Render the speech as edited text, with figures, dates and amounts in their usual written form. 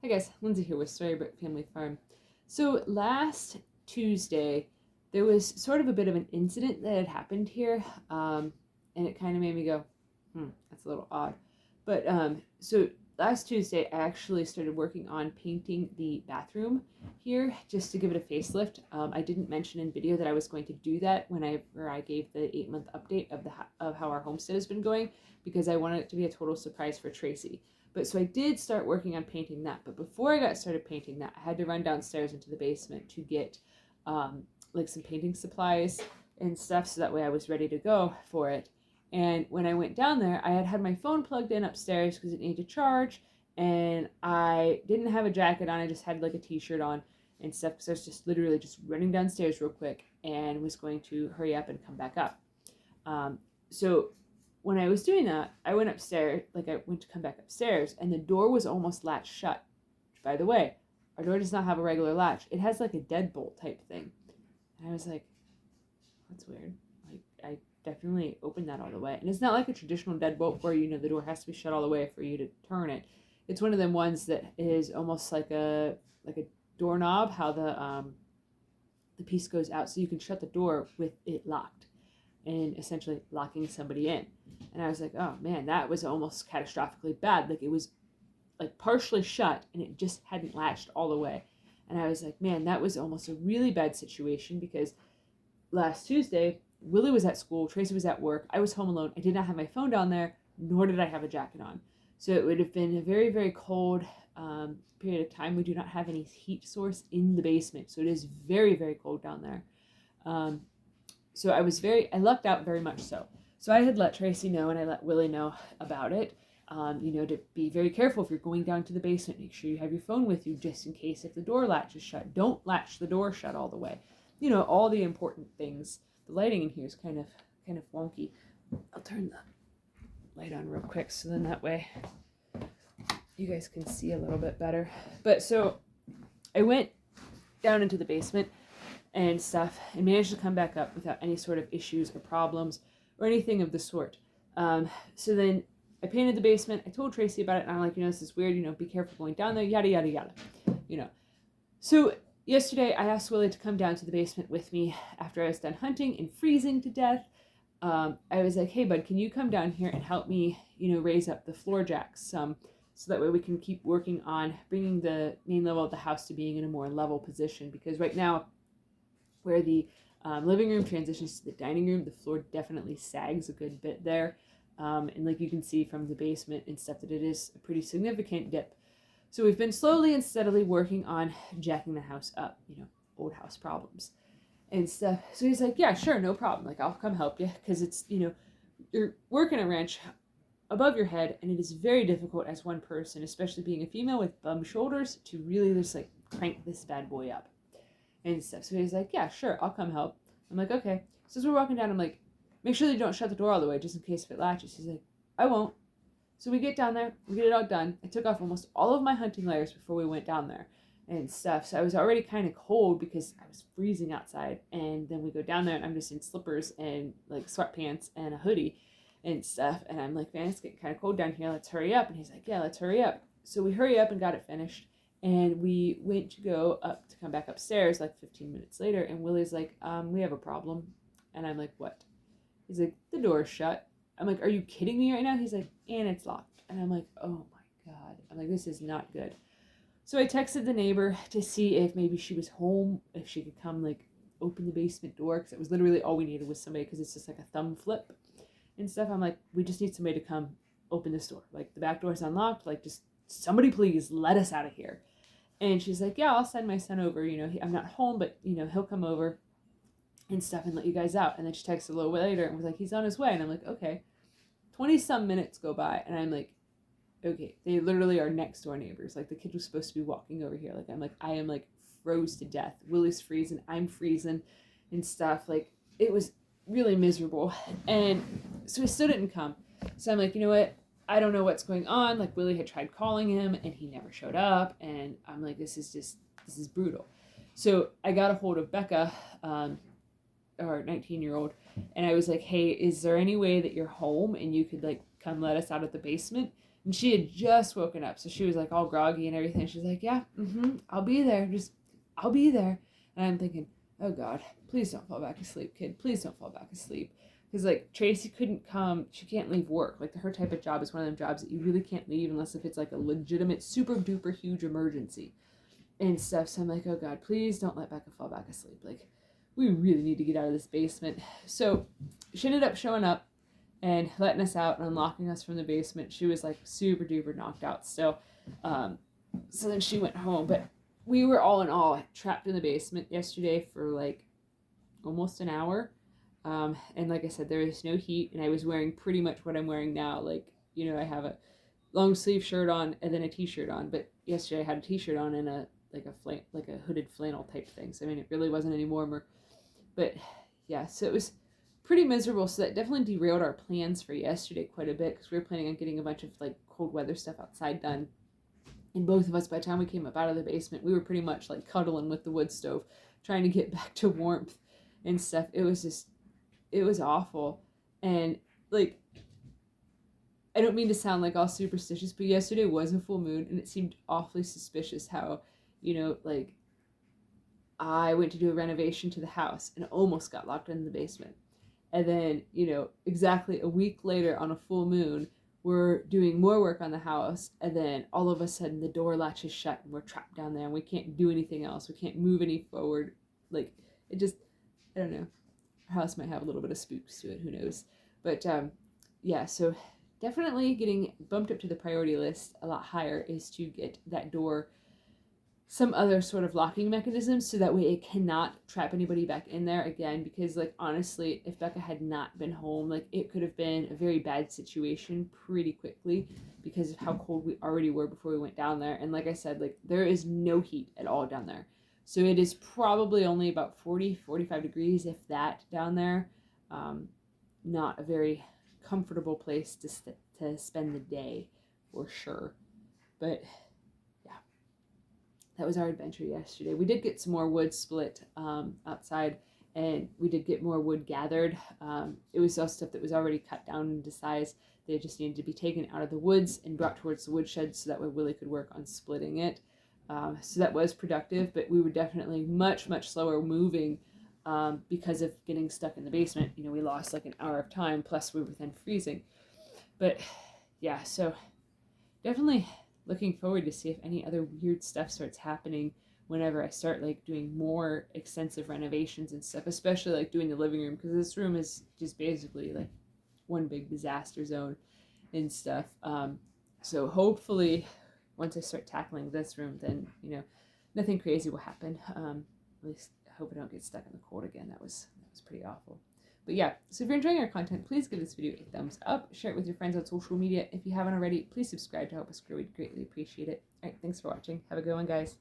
Hi guys, Lindsay here with Storybrook Family Farm. So last Tuesday, there was sort of a bit of an incident that had happened here, and it kind of made me go, that's a little odd. But last Tuesday, I actually started working on painting the bathroom here just to give it a facelift. I didn't mention in video that I was going to do that whenever I gave the 8-month update of how our homestead has been going, because I wanted it to be a total surprise for Tracy. But so I did start working on painting that. But before I got started painting that, I had to run downstairs into the basement to get like some painting supplies and stuff, so that way I was ready to go for it. And when I went down there, I had my phone plugged in upstairs because it needed to charge, and I didn't have a jacket on. I just had like a t-shirt on and stuff because I was just literally just running downstairs real quick and was going to hurry up and come back up. So when I was doing that, I went upstairs, like I went to come back upstairs, and the door was almost latched shut. By the way, our door does not have a regular latch. It has like a deadbolt type thing. And I was like, that's weird. Like, I definitely opened that all the way. And it's not like a traditional deadbolt where, the door has to be shut all the way for you to turn it. It's one of them ones that is almost like a doorknob, how the piece goes out so you can shut the door with it locked and essentially locking somebody in. And I was like, oh man, that was almost catastrophically bad. Like, it was like partially shut and it just hadn't latched all the way. And I was like, man, that was almost a really bad situation, because last Tuesday, Willie was at school, Tracy was at work, I was home alone, I did not have my phone down there, nor did I have a jacket on. So it would have been a very, very cold period of time. We do not have any heat source in the basement, so it is very, very cold down there. So I lucked out very much so. So I had let Tracy know and I let Willie know about it. To be very careful if you're going down to the basement. Make sure you have your phone with you just in case if the door latch is shut. Don't latch the door shut all the way. All the important things. The lighting in here is kind of wonky. I'll turn the light on real quick so then that way you guys can see a little bit better. But so I went down into the basement and stuff and managed to come back up without any sort of issues or problems or anything of the sort. So then I painted the basement. I told Tracy about it, and I'm like, this is weird, be careful going down there, yada, yada, yada, So yesterday I asked Willie to come down to the basement with me after I was done hunting and freezing to death. I was like, hey bud, can you come down here and help me, raise up the floor jacks some, so that way we can keep working on bringing the main level of the house to being in a more level position, because right now where the living room transitions to the dining room, the floor definitely sags a good bit there. And like you can see from the basement and stuff that it is a pretty significant dip. So we've been slowly and steadily working on jacking the house up, old house problems and stuff. So he's like, yeah, sure, no problem. Like, I'll come help you, because it's, you're working a wrench above your head, and it is very difficult as one person, especially being a female with bum shoulders, to really just like crank this bad boy up and stuff. So he's like, yeah, sure, I'll come help. I'm like, okay. So as we're walking down, I'm like, make sure that you don't shut the door all the way, just in case if it latches. He's like, I won't. So we get down there, we get it all done. I took off almost all of my hunting layers before we went down there and stuff. So I was already kind of cold because I was freezing outside. And then we go down there and I'm just in slippers and like sweatpants and a hoodie and stuff. And I'm like, man, it's getting kind of cold down here. Let's hurry up. And he's like, yeah, let's hurry up. So we hurry up and got it finished. And we went to go up to come back upstairs like 15 minutes later. And Willie's like, we have a problem. And I'm like, what? He's like, the door's shut. I'm like, are you kidding me right now? He's like, and it's locked. And I'm like, oh my God. I'm like, this is not good. So I texted the neighbor to see if maybe she was home, if she could come like open the basement door, because it was literally all we needed was somebody, because it's just like a thumb flip and stuff. I'm like, we just need somebody to come open this door. Like, the back door is unlocked. Like, just somebody please let us out of here. And she's like, yeah, I'll send my son over. I'm not home, but, he'll come over and stuff and let you guys out. And then she texted a little bit later and was like, he's on his way. And I'm like, okay. 20-some minutes go by, and I'm like, okay, they literally are next door neighbors. Like, the kid was supposed to be walking over here. Like, I am like froze to death. Willie's freezing, I'm freezing and stuff. Like, it was really miserable. And so he still didn't come. So I'm like, you know what? I don't know what's going on. Like, Willie had tried calling him and he never showed up. And I'm like, this is brutal. So I got a hold of Becca, our 19-year-old, and I was like, hey, is there any way that you're home and you could like come let us out of the basement? And she had just woken up, so she was like all groggy and everything. She's like, yeah, I'll be there. I'll be there. And I'm thinking, oh God, please don't fall back asleep, kid. Please don't fall back asleep. Because, like, Tracy couldn't come. She can't leave work. Like, her type of job is one of them jobs that you really can't leave unless if it's, like, a legitimate, super duper huge emergency and stuff. So I'm like, oh God, please don't let Becca fall back asleep. Like, we really need to get out of this basement. So she ended up showing up and letting us out and unlocking us from the basement. She was, like, super duper knocked out still. So then she went home. But we were all in all trapped in the basement yesterday for, like, almost an hour. And like I said, there is no heat, and I was wearing pretty much what I'm wearing now. Like, you know, I have a long sleeve shirt on and then a t-shirt on, but yesterday I had a t-shirt on and a hooded flannel type thing. So I mean, it really wasn't any warmer. But yeah, so it was pretty miserable. So that definitely derailed our plans for yesterday quite a bit, because we were planning on getting a bunch of like cold weather stuff outside done. And both of us, by the time we came up out of the basement, we were pretty much like cuddling with the wood stove, trying to get back to warmth and stuff. It was awful. And like, I don't mean to sound like all superstitious, but yesterday was a full moon, and it seemed awfully suspicious how, you know, like, I went to do a renovation to the house and almost got locked in the basement. And then, you know, exactly a week later on a full moon, we're doing more work on the house, and then all of a sudden the door latch is shut and we're trapped down there and we can't do anything else. We can't move any forward. Like, it just, I don't know. Our house might have a little bit of spooks to it, who knows. But yeah, so definitely getting bumped up to the priority list a lot higher is to get that door some other sort of locking mechanism, so that way it cannot trap anybody back in there again. Because, like, honestly, if Becca had not been home, like, it could have been a very bad situation pretty quickly because of how cold we already were before we went down there. And like I said, like, there is no heat at all down there. So it is probably only about 45 degrees, if that, down there. Not a very comfortable place to spend the day, for sure. But yeah, that was our adventure yesterday. We did get some more wood split outside, and we did get more wood gathered. It was all stuff that was already cut down into size. They just needed to be taken out of the woods and brought towards the woodshed, so that way Willie could work on splitting it. So that was productive, but we were definitely much, much slower moving because of getting stuck in the basement. You know, we lost like an hour of time, plus we were then freezing. But yeah, so definitely looking forward to see if any other weird stuff starts happening whenever I start like doing more extensive renovations and stuff, especially like doing the living room, because this room is just basically like one big disaster zone and stuff. So hopefully once I start tackling this room, then, you know, nothing crazy will happen. At least I hope I don't get stuck in the cold again. That was pretty awful. But yeah, so if you're enjoying our content, please give this video a thumbs up, share it with your friends on social media. If you haven't already, please subscribe to help us grow. We'd greatly appreciate it. All right, thanks for watching. Have a good one, guys.